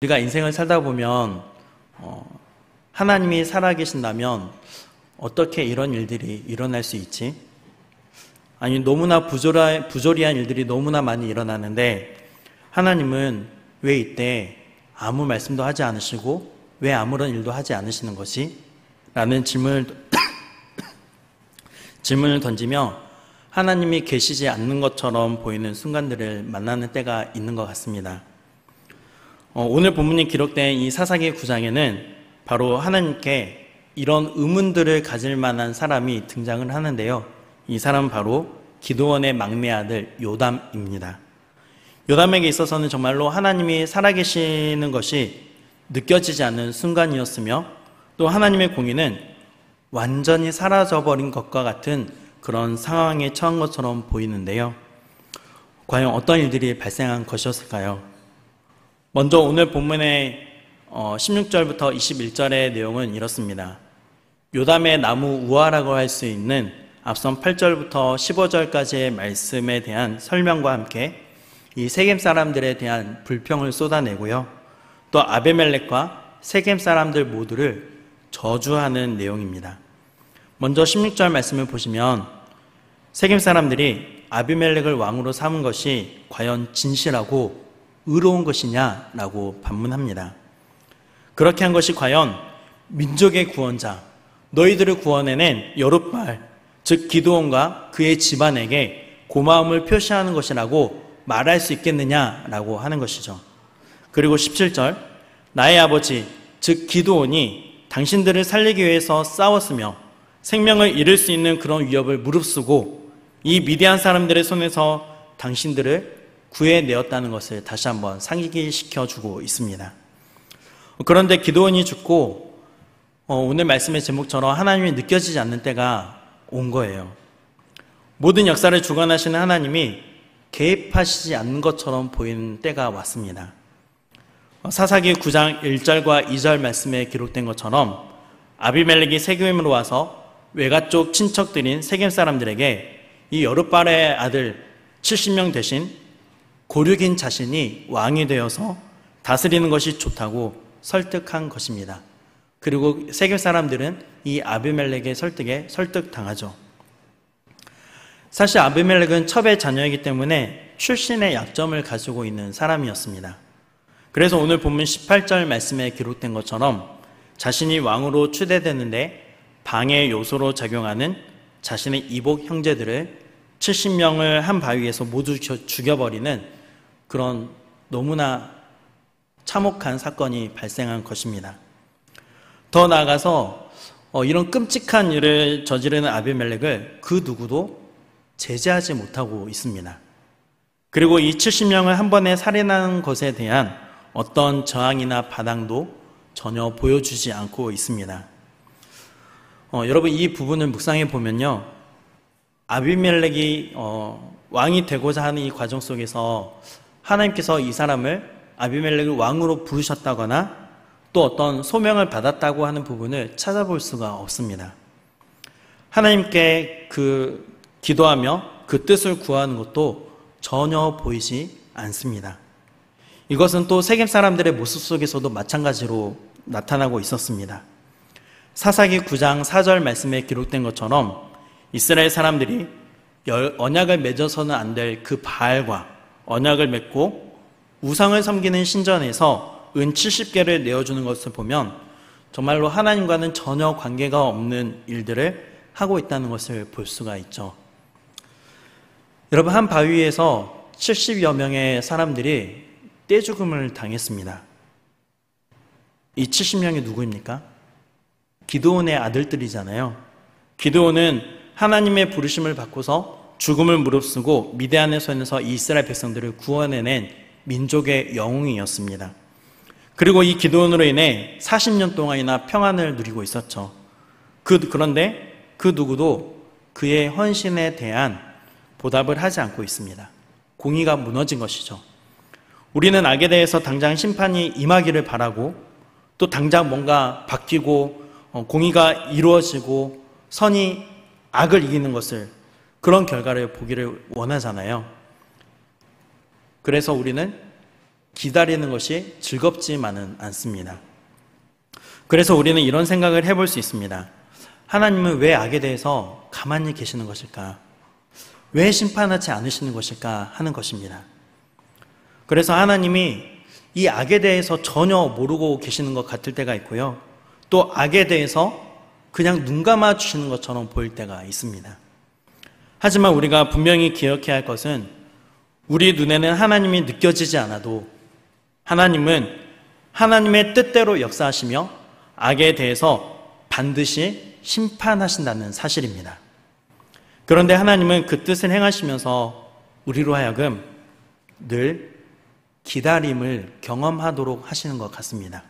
우리가 인생을 살다 보면 하나님이 살아계신다면 어떻게 이런 일들이 일어날 수 있지? 아니, 너무나 부조리한 일들이 너무나 많이 일어나는데 하나님은 왜 이때 아무 말씀도 하지 않으시고 왜 아무런 일도 하지 않으시는 것이? 라는 질문을 던지며 하나님이 계시지 않는 것처럼 보이는 순간들을 만나는 때가 있는 것 같습니다. 오늘 본문이 기록된 이 사사기 9장에는 바로 하나님께 이런 의문들을 가질 만한 사람이 등장을 하는데요. 이 사람은 바로 기드온의 막내 아들 요담입니다. 요담에게 있어서는 정말로 하나님이 살아계시는 것이 느껴지지 않는 순간이었으며 또 하나님의 공의는 완전히 사라져버린 것과 같은 그런 상황에 처한 것처럼 보이는데요. 과연 어떤 일들이 발생한 것이었을까요? 먼저 오늘 본문의 16절부터 21절의 내용은 이렇습니다. 요담의 나무 우화라고 할 수 있는 앞선 8절부터 15절까지의 말씀에 대한 설명과 함께 이 세겜 사람들에 대한 불평을 쏟아내고요. 또 아비멜렉과 세겜 사람들 모두를 저주하는 내용입니다. 먼저 16절 말씀을 보시면 세겜 사람들이 아비멜렉을 왕으로 삼은 것이 과연 진실하고 의로운 것이냐라고 반문합니다. 그렇게 한 것이 과연 민족의 구원자, 너희들을 구원해낸 여룻발, 즉 기드온과 그의 집안에게 고마움을 표시하는 것이라고 말할 수 있겠느냐라고 하는 것이죠. 그리고 17절, 나의 아버지, 즉 기드온이 당신들을 살리기 위해서 싸웠으며 생명을 잃을 수 있는 그런 위협을 무릅쓰고 이 미디안 사람들의 손에서 당신들을 구해내었다는 것을 다시 한번 상기시켜주고 있습니다. 그런데 기드온이 죽고 오늘 말씀의 제목처럼 하나님이 느껴지지 않는 때가 온 거예요. 모든 역사를 주관하시는 하나님이 개입하시지 않는 것처럼 보이는 때가 왔습니다. 사사기 9장 1절과 2절 말씀에 기록된 것처럼 아비멜렉이 세겜으로 와서 외가 쪽 친척들인 세겜 사람들에게 이 여룻발의 아들 70명 대신 고륙인 자신이 왕이 되어서 다스리는 것이 좋다고 설득한 것입니다. 그리고 세겜 사람들은 이 아비멜렉의 설득에 설득당하죠. 사실 아비멜렉은 첩의 자녀이기 때문에 출신의 약점을 가지고 있는 사람이었습니다. 그래서 오늘 본문 18절 말씀에 기록된 것처럼 자신이 왕으로 추대되는데 방해 요소로 작용하는 자신의 이복 형제들을 70명을 한 바위에서 모두 죽여버리는 그런 너무나 참혹한 사건이 발생한 것입니다. 더 나아가서 이런 끔찍한 일을 저지르는 아비멜렉을 그 누구도 제재하지 못하고 있습니다. 그리고 이 70명을 한 번에 살인하는 것에 대한 어떤 저항이나 반항도 전혀 보여주지 않고 있습니다. 여러분, 이 부분을 묵상해 보면요, 아비멜렉이 왕이 되고자 하는 이 과정 속에서 하나님께서 이 사람을 아비멜렉을 왕으로 부르셨다거나 또 어떤 소명을 받았다고 하는 부분을 찾아볼 수가 없습니다. 하나님께 기도하며 그 뜻을 구하는 것도 전혀 보이지 않습니다. 이것은 또 세겜 사람들의 모습 속에서도 마찬가지로 나타나고 있었습니다. 사사기 9장 4절 말씀에 기록된 것처럼 이스라엘 사람들이 언약을 맺어서는 안 될 그 바알과 언약을 맺고 우상을 섬기는 신전에서 은 70개를 내어주는 것을 보면 정말로 하나님과는 전혀 관계가 없는 일들을 하고 있다는 것을 볼 수가 있죠. 여러분, 한 바위에서 70여 명의 사람들이 떼죽음을 당했습니다. 이 70명이 누구입니까? 기드온의 아들들이잖아요. 기드온은 하나님의 부르심을 받고서 죽음을 무릅쓰고 미디안의 손에서 이스라엘 백성들을 구원해낸 민족의 영웅이었습니다. 그리고 이 기드온으로 인해 40년 동안이나 평안을 누리고 있었죠. 그런데 그 누구도 그의 헌신에 대한 보답을 하지 않고 있습니다. 공의가 무너진 것이죠. 우리는 악에 대해서 당장 심판이 임하기를 바라고 또 당장 뭔가 바뀌고 공의가 이루어지고 선이 악을 이기는 것을, 그런 결과를 보기를 원하잖아요. 그래서 우리는 기다리는 것이 즐겁지만은 않습니다. 그래서 우리는 이런 생각을 해볼 수 있습니다. 하나님은 왜 악에 대해서 가만히 계시는 것일까? 왜 심판하지 않으시는 것일까 하는 것입니다. 그래서 하나님이 이 악에 대해서 전혀 모르고 계시는 것 같을 때가 있고요. 또 악에 대해서 그냥 눈 감아 주시는 것처럼 보일 때가 있습니다. 하지만 우리가 분명히 기억해야 할 것은 우리 눈에는 하나님이 느껴지지 않아도 하나님은 하나님의 뜻대로 역사하시며 악에 대해서 반드시 심판하신다는 사실입니다. 그런데 하나님은 그 뜻을 행하시면서 우리로 하여금 늘 기다림을 경험하도록 하시는 것 같습니다.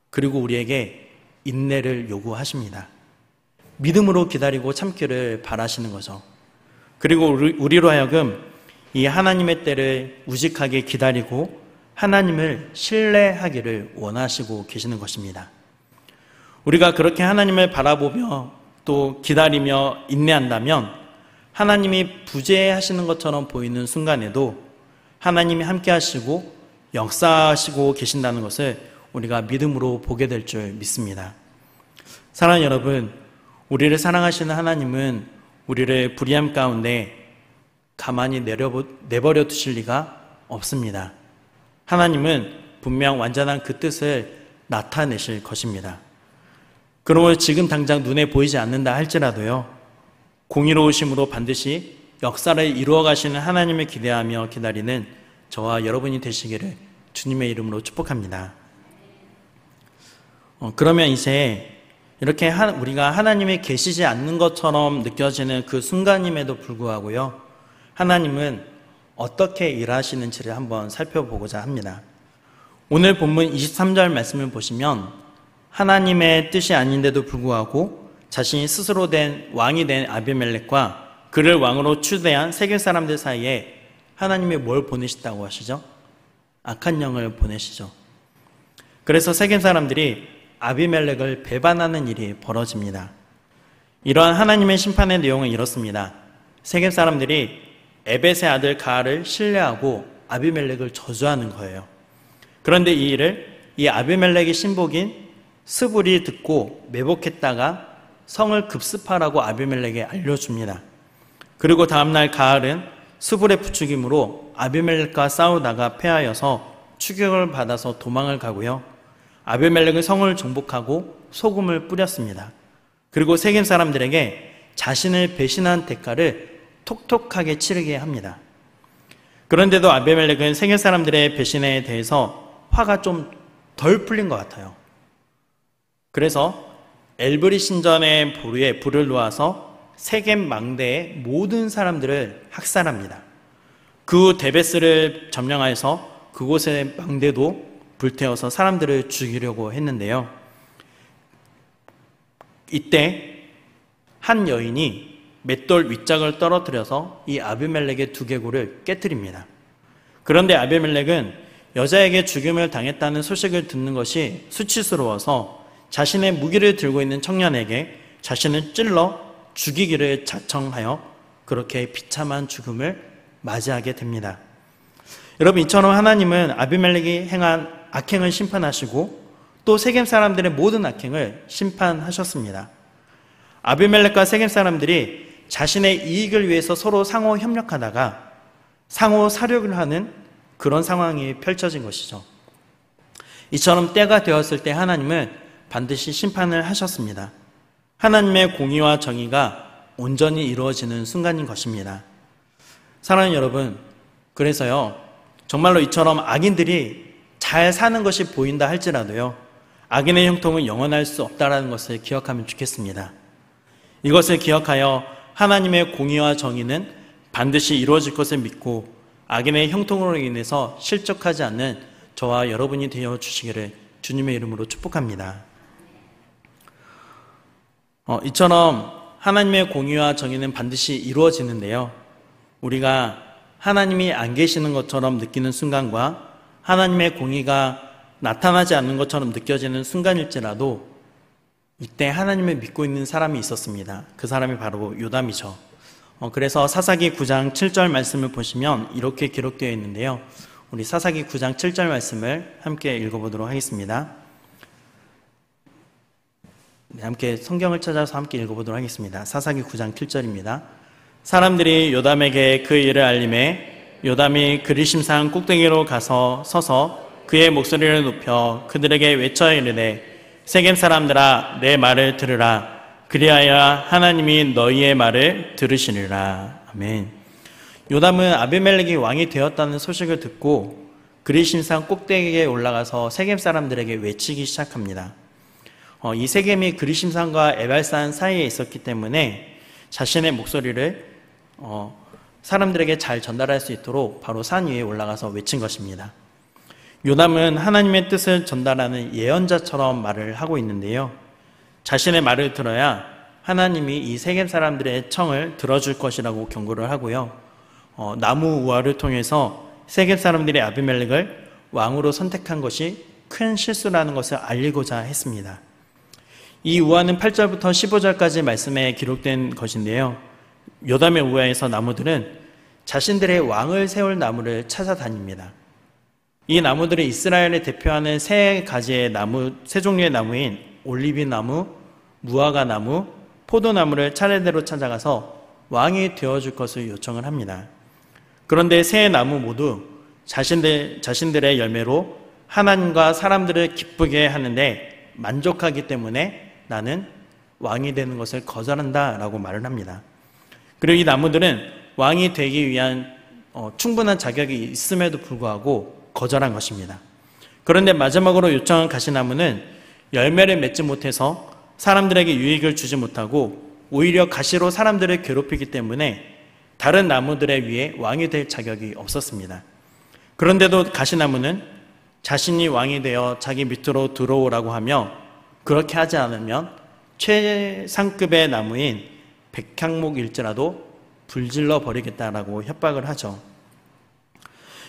그리고 우리에게 인내를 요구하십니다. 믿음으로 기다리고 참기를 바라시는 거죠. 그리고 우리로 하여금 이 하나님의 때를 우직하게 기다리고 하나님을 신뢰하기를 원하시고 계시는 것입니다. 우리가 그렇게 하나님을 바라보며 또 기다리며 인내한다면 하나님이 부재하시는 것처럼 보이는 순간에도 하나님이 함께 하시고 역사하시고 계신다는 것을 우리가 믿음으로 보게 될 줄 믿습니다. 사랑하는 여러분, 우리를 사랑하시는 하나님은 우리를 불의함 가운데 가만히 내버려 두실 리가 없습니다. 하나님은 분명 완전한 그 뜻을 나타내실 것입니다. 그러므로 지금 당장 눈에 보이지 않는다 할지라도요, 공의로우심으로 반드시 역사를 이루어 가시는 하나님을 기대하며 기다리는 저와 여러분이 되시기를 주님의 이름으로 축복합니다. 그러면 이제 이렇게 우리가 하나님이 계시지 않는 것처럼 느껴지는 그 순간임에도 불구하고요, 하나님은 어떻게 일하시는지를 한번 살펴보고자 합니다. 오늘 본문 23절 말씀을 보시면 하나님의 뜻이 아닌데도 불구하고 자신이 스스로 된 왕이 된 아비멜렉과 그를 왕으로 추대한 세겜 사람들 사이에 하나님이 뭘 보내셨다고 하시죠? 악한 영을 보내시죠. 그래서 세겜 사람들이 아비멜렉을 배반하는 일이 벌어집니다. 이러한 하나님의 심판의 내용은 이렇습니다. 세겜 사람들이 에벳의 아들 가알을 신뢰하고 아비멜렉을 저주하는 거예요. 그런데 이 일을 이 아비멜렉의 신복인 스불이 듣고 매복했다가 성을 급습하라고 아비멜렉에 알려줍니다. 그리고 다음날 가알은 스불의 부추김으로 아비멜렉과 싸우다가 패하여서 추격을 받아서 도망을 가고요. 아비멜렉은 성을 정복하고 소금을 뿌렸습니다. 그리고 세겜 사람들에게 자신을 배신한 대가를 톡톡하게 치르게 합니다. 그런데도 아비멜렉은 세겜 사람들의 배신에 대해서 화가 좀 덜 풀린 것 같아요. 그래서 엘브리 신전의 보루에 불을 놓아서 세겜 망대의 모든 사람들을 학살합니다. 그 후 데베스를 점령하여서 그곳의 망대도 불태워서 사람들을 죽이려고 했는데요. 이때 한 여인이 맷돌 윗짝을 떨어뜨려서 이 아비멜렉의 두개골을 깨뜨립니다. 그런데 아비멜렉은 여자에게 죽임을 당했다는 소식을 듣는 것이 수치스러워서 자신의 무기를 들고 있는 청년에게 자신을 찔러 죽이기를 자청하여 그렇게 비참한 죽음을 맞이하게 됩니다. 여러분, 이처럼 하나님은 아비멜렉이 행한 악행을 심판하시고 또 세겜 사람들의 모든 악행을 심판하셨습니다. 아비멜렉과 세겜 사람들이 자신의 이익을 위해서 서로 상호 협력하다가 상호 살육을 하는 그런 상황이 펼쳐진 것이죠. 이처럼 때가 되었을 때 하나님은 반드시 심판을 하셨습니다. 하나님의 공의와 정의가 온전히 이루어지는 순간인 것입니다. 사랑하는 여러분, 그래서요, 정말로 이처럼 악인들이 잘 사는 것이 보인다 할지라도요, 악인의 형통은 영원할 수 없다는 것을 기억하면 좋겠습니다. 이것을 기억하여 하나님의 공의와 정의는 반드시 이루어질 것을 믿고 악인의 형통으로 인해서 실족하지 않는 저와 여러분이 되어 주시기를 주님의 이름으로 축복합니다. 이처럼 하나님의 공의와 정의는 반드시 이루어지는데요, 우리가 하나님이 안 계시는 것처럼 느끼는 순간과 하나님의 공의가 나타나지 않는 것처럼 느껴지는 순간일지라도 이때 하나님을 믿고 있는 사람이 있었습니다. 그 사람이 바로 요담이죠. 그래서 사사기 9장 7절 말씀을 보시면 이렇게 기록되어 있는데요, 우리 사사기 9장 7절 말씀을 함께 읽어보도록 하겠습니다. 네, 함께 성경을 찾아서 함께 읽어보도록 하겠습니다. 사사기 9장 7절입니다. 사람들이 요담에게 그 일을 알림해 요담이 그리심산 꼭대기로 가서 서서 그의 목소리를 높여 그들에게 외쳐 이르되 세겜 사람들아 내 말을 들으라. 그리하여 하나님이 너희의 말을 들으시리라. 아멘. 요담은 아비멜렉이 왕이 되었다는 소식을 듣고 그리심산 꼭대기에 올라가서 세겜 사람들에게 외치기 시작합니다. 이 세겜이 그리심산과 에발산 사이에 있었기 때문에 자신의 목소리를 사람들에게 잘 전달할 수 있도록 바로 산 위에 올라가서 외친 것입니다. 요담은 하나님의 뜻을 전달하는 예언자처럼 말을 하고 있는데요. 자신의 말을 들어야 하나님이 이 세겜 사람들의 청을 들어줄 것이라고 경고를 하고요. 나무 우화를 통해서 세겜 사람들이 아비멜렉을 왕으로 선택한 것이 큰 실수라는 것을 알리고자 했습니다. 이 우화는 8절부터 15절까지 말씀에 기록된 것인데요. 요담의 우화에서 나무들은 자신들의 왕을 세울 나무를 찾아다닙니다. 이 나무들은 이스라엘을 대표하는 세 가지의 나무, 세 종류의 나무인 올리브 나무, 무화과 나무, 포도나무를 차례대로 찾아가서 왕이 되어줄 것을 요청을 합니다. 그런데 세 나무 모두 자신들의 열매로 하나님과 사람들을 기쁘게 하는데 만족하기 때문에 나는 왕이 되는 것을 거절한다 라고 말을 합니다. 그리고 이 나무들은 왕이 되기 위한 충분한 자격이 있음에도 불구하고 거절한 것입니다. 그런데 마지막으로 요청한 가시나무는 열매를 맺지 못해서 사람들에게 유익을 주지 못하고 오히려 가시로 사람들을 괴롭히기 때문에 다른 나무들에 비해 왕이 될 자격이 없었습니다. 그런데도 가시나무는 자신이 왕이 되어 자기 밑으로 들어오라고 하며 그렇게 하지 않으면 최상급의 나무인 백향목일지라도 불질러 버리겠다라고 협박을 하죠.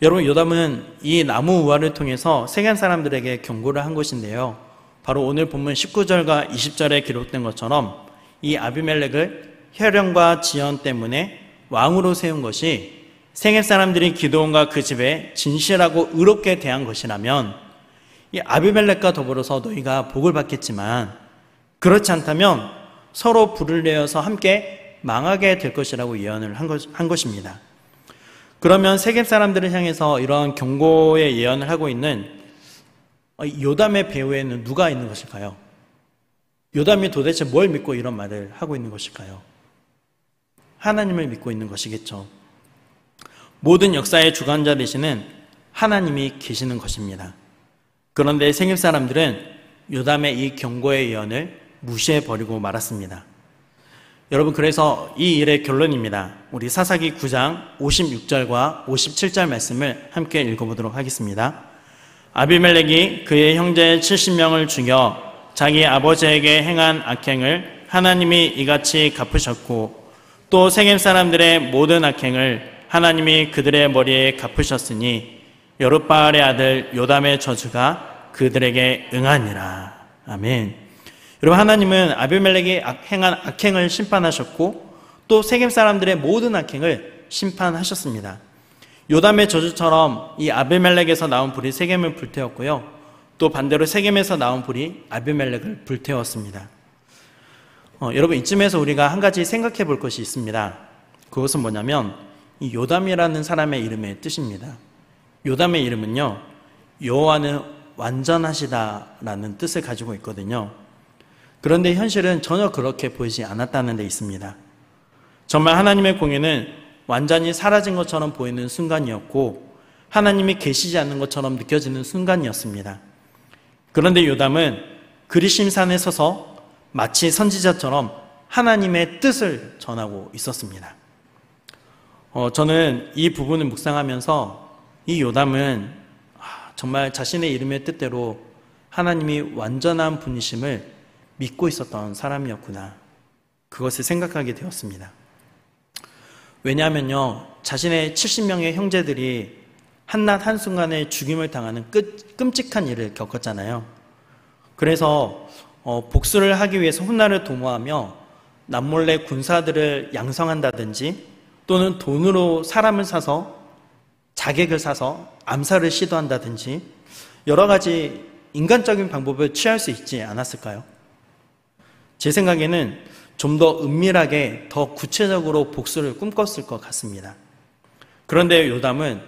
여러분, 요담은 이 나무 우화를 통해서 세겜 사람들에게 경고를 한 것인데요. 바로 오늘 본문 19절과 20절에 기록된 것처럼 이 아비멜렉을 혈연과 지연 때문에 왕으로 세운 것이 세겜 사람들이 기드온과 그 집에 진실하고 의롭게 대한 것이라면 이 아비멜렉과 더불어서 너희가 복을 받겠지만 그렇지 않다면 서로 불을 내어서 함께 망하게 될 것이라고 예언을 한 것입니다. 그러면 세겜 사람들을 향해서 이러한 경고의 예언을 하고 있는 요담의 배후에는 누가 있는 것일까요? 요담이 도대체 뭘 믿고 이런 말을 하고 있는 것일까요? 하나님을 믿고 있는 것이겠죠. 모든 역사의 주관자 되시는 하나님이 계시는 것입니다. 그런데 세겜 사람들은 요담의 이 경고의 예언을 무시해버리고 말았습니다. 여러분, 그래서 이 일의 결론입니다. 우리 사사기 9장 56절과 57절 말씀을 함께 읽어보도록 하겠습니다. 아비멜렉이 그의 형제 70명을 죽여 자기 아버지에게 행한 악행을 하나님이 이같이 갚으셨고 또 세겜 사람들의 모든 악행을 하나님이 그들의 머리에 갚으셨으니 여룻바알의 아들 요담의 저주가 그들에게 응하니라. 아멘. 여러분, 하나님은 아비멜렉이 행한 악행을 심판하셨고 또 세겜 사람들의 모든 악행을 심판하셨습니다. 요담의 저주처럼 이 아비멜렉에서 나온 불이 세겜을 불태웠고요. 또 반대로 세겜에서 나온 불이 아비멜렉을 불태웠습니다. 여러분, 이쯤에서 우리가 한 가지 생각해 볼 것이 있습니다. 그것은 뭐냐면 이 요담이라는 사람의 이름의 뜻입니다. 요담의 이름은요, 여호와는 완전하시다라는 뜻을 가지고 있거든요. 그런데 현실은 전혀 그렇게 보이지 않았다는 데 있습니다. 정말 하나님의 공의는 완전히 사라진 것처럼 보이는 순간이었고 하나님이 계시지 않는 것처럼 느껴지는 순간이었습니다. 그런데 요담은 그리심산에 서서 마치 선지자처럼 하나님의 뜻을 전하고 있었습니다. 저는 이 부분을 묵상하면서 이 요담은 정말 자신의 이름의 뜻대로 하나님이 완전한 분이심을 믿고 있었던 사람이었구나, 그것을 생각하게 되었습니다. 왜냐하면요, 자신의 70명의 형제들이 한낮 한순간에 죽임을 당하는 끔찍한 일을 겪었잖아요. 그래서 복수를 하기 위해서 훗날을 도모하며 남몰래 군사들을 양성한다든지 또는 돈으로 사람을 사서 자객을 사서 암살을 시도한다든지 여러 가지 인간적인 방법을 취할 수 있지 않았을까요? 제 생각에는 좀 더 은밀하게 더 구체적으로 복수를 꿈꿨을 것 같습니다. 그런데 요담은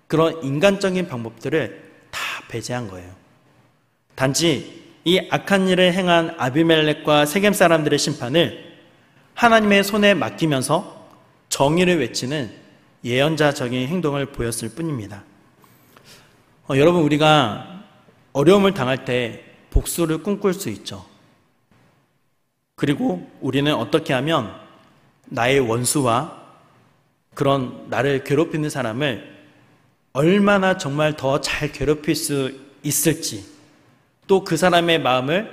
그런 인간적인 방법들을 다 배제한 거예요. 단지 이 악한 일을 행한 아비멜렉과 세겜 사람들의 심판을 하나님의 손에 맡기면서 정의를 외치는 예언자적인 행동을 보였을 뿐입니다. 여러분, 우리가 어려움을 당할 때 복수를 꿈꿀 수 있죠. 그리고 우리는 어떻게 하면 나의 원수와 그런 나를 괴롭히는 사람을 얼마나 정말 더 잘 괴롭힐 수 있을지, 또 그 사람의 마음을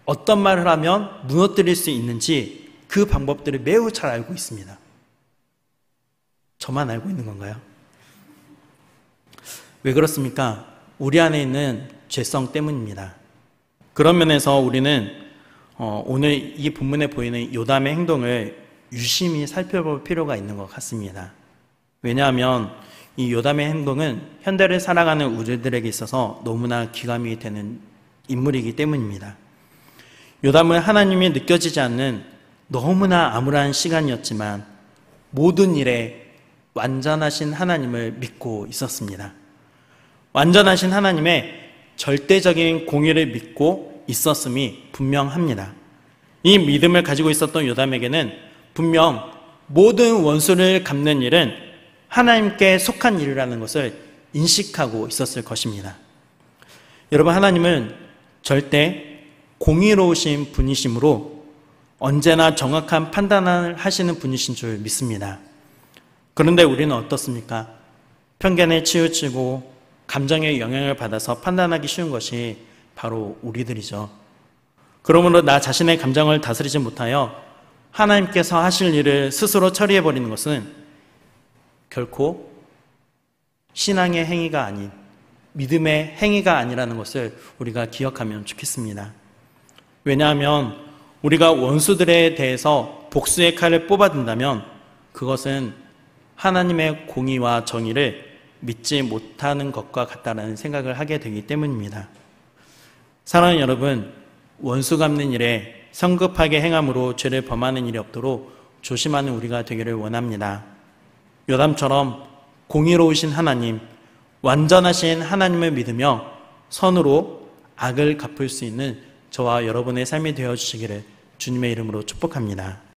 어떤 말을 하면 무너뜨릴 수 있는지 그 방법들을 매우 잘 알고 있습니다. 저만 알고 있는 건가요? 왜 그렇습니까? 우리 안에 있는 죄성 때문입니다. 그런 면에서 우리는 오늘 이 본문에 보이는 요담의 행동을 유심히 살펴볼 필요가 있는 것 같습니다. 왜냐하면 이 요담의 행동은 현대를 살아가는 우리들에게 있어서 너무나 귀감이 되는 인물이기 때문입니다. 요담은 하나님이 느껴지지 않는 너무나 암울한 시간이었지만 모든 일에 완전하신 하나님을 믿고 있었습니다. 완전하신 하나님의 절대적인 공의를 믿고 있었음이 분명합니다. 이 믿음을 가지고 있었던 요담에게는 분명 모든 원수를 갚는 일은 하나님께 속한 일이라는 것을 인식하고 있었을 것입니다. 여러분, 하나님은 절대 공의로우신 분이시므로 언제나 정확한 판단을 하시는 분이신 줄 믿습니다. 그런데 우리는 어떻습니까? 편견에 치우치고 감정의 영향을 받아서 판단하기 쉬운 것이 바로 우리들이죠. 그러므로 나 자신의 감정을 다스리지 못하여 하나님께서 하실 일을 스스로 처리해버리는 것은 결코 신앙의 행위가 아닌 믿음의 행위가 아니라는 것을 우리가 기억하면 좋겠습니다. 왜냐하면 우리가 원수들에 대해서 복수의 칼을 뽑아든다면 그것은 하나님의 공의와 정의를 믿지 못하는 것과 같다는 생각을 하게 되기 때문입니다. 사랑하는 여러분, 원수 갚는 일에 성급하게 행함으로 죄를 범하는 일이 없도록 조심하는 우리가 되기를 원합니다. 요담처럼 공의로우신 하나님, 완전하신 하나님을 믿으며 선으로 악을 갚을 수 있는 저와 여러분의 삶이 되어주시기를 주님의 이름으로 축복합니다.